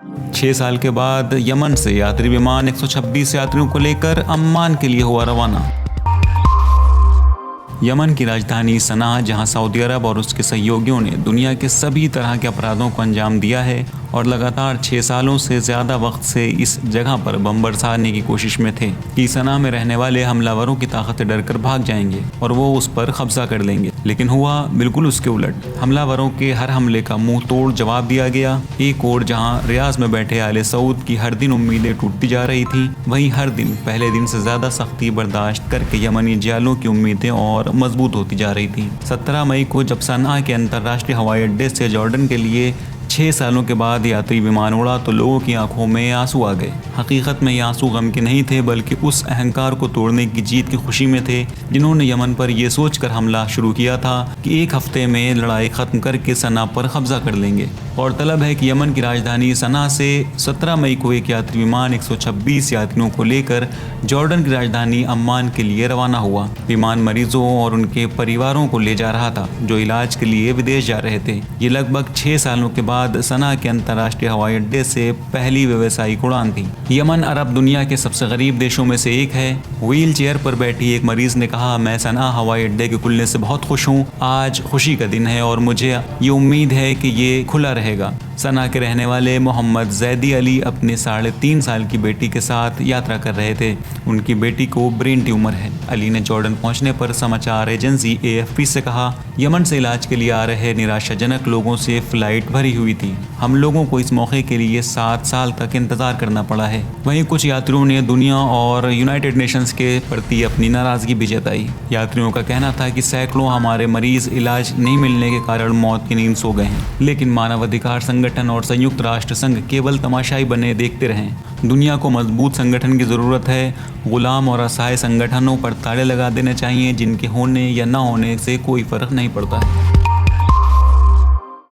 6 साल के बाद यमन से यात्री विमान 126 यात्रियों को लेकर अम्मान के लिए हुआ रवाना। यमन की राजधानी सना, जहां सऊदी अरब और उसके सहयोगियों ने दुनिया के सभी तरह के अपराधों को अंजाम दिया है और लगातार 6 सालों से ज़्यादा वक्त से इस जगह पर बम बरसाने की कोशिश में थे कि सना में रहने वाले हमलावरों की ताकत से डरकर भाग जाएंगे और वो उस पर कब्जा कर लेंगे। लेकिन हुआ बिल्कुल उसके उलट। हमलावरों के हर हमले का मुंह तोड़ जवाब दिया गया। एक और जहां रियाज में बैठे आले सऊद की हर दिन उम्मीदें टूटती जा रही थी, वहीं हर दिन पहले दिन से ज़्यादा सख्ती बर्दाश्त करके यमनी जालों की उम्मीदें और मजबूत होती जा रही थी। 17 मई को जब सना के अंतर्राष्ट्रीय हवाई अड्डे से जॉर्डन के लिए 6 सालों के बाद यात्री विमान उड़ा तो लोगों की आंखों में आंसू आ गए। हकीकत में ये आंसू गम के नहीं थे, बल्कि उस अहंकार को तोड़ने की जीत की खुशी में थे जिन्होंने यमन पर यह सोचकर हमला शुरू किया था कि एक हफ्ते में लड़ाई खत्म करके सना पर कब्जा कर लेंगे। और तलब है कि यमन की राजधानी सना से 17 मई को एक यात्री विमान 126 यात्रियों को लेकर जॉर्डन की राजधानी अम्मान के लिए रवाना हुआ। विमान मरीजों और उनके परिवारों को ले जा रहा था जो इलाज के लिए विदेश जा रहे थे। ये लगभग 6 सालों के बाद सना के अंतर्राष्ट्रीय हवाई अड्डे से पहली व्यावसायिक उड़ान थी। यमन अरब दुनिया के सबसे गरीब देशों में से एक है। व्हील चेयर पर बैठी एक मरीज ने कहा, मैं सना हवाई अड्डे के खुलने से बहुत खुश हूँ। आज खुशी का दिन है और मुझे ये उम्मीद है कि ये खुला रहेगा। सना के रहने वाले मोहम्मद जैदी अली अपने 3.5 साल की बेटी के साथ यात्रा कर रहे थे। उनकी बेटी को ब्रेन ट्यूमर है। अली ने जॉर्डन पहुंचने पर समाचार एजेंसी AFP से कहा, यमन से इलाज के लिए आ रहे निराशाजनक लोगों से फ्लाइट भरी हुई थी। हम लोगों को इस मौके के लिए 7 साल तक इंतजार करना पड़ा है। वहीं कुछ यात्रियों ने दुनिया और यूनाइटेड नेशंस के प्रति अपनी नाराजगी भी जताई। यात्रियों का कहना था कि सैकड़ों हमारे मरीज इलाज नहीं मिलने के कारण मौत की नींद सो गए हैं, लेकिन मानवाधिकार संगठन और संयुक्त राष्ट्र संघ केवल तमाशाई बने देखते रहें। दुनिया को मजबूत संगठन की ज़रूरत है। गुलाम और असहाय संगठनों पर ताले लगा देने चाहिए जिनके होने या न होने से कोई फर्क नहीं पड़ता है।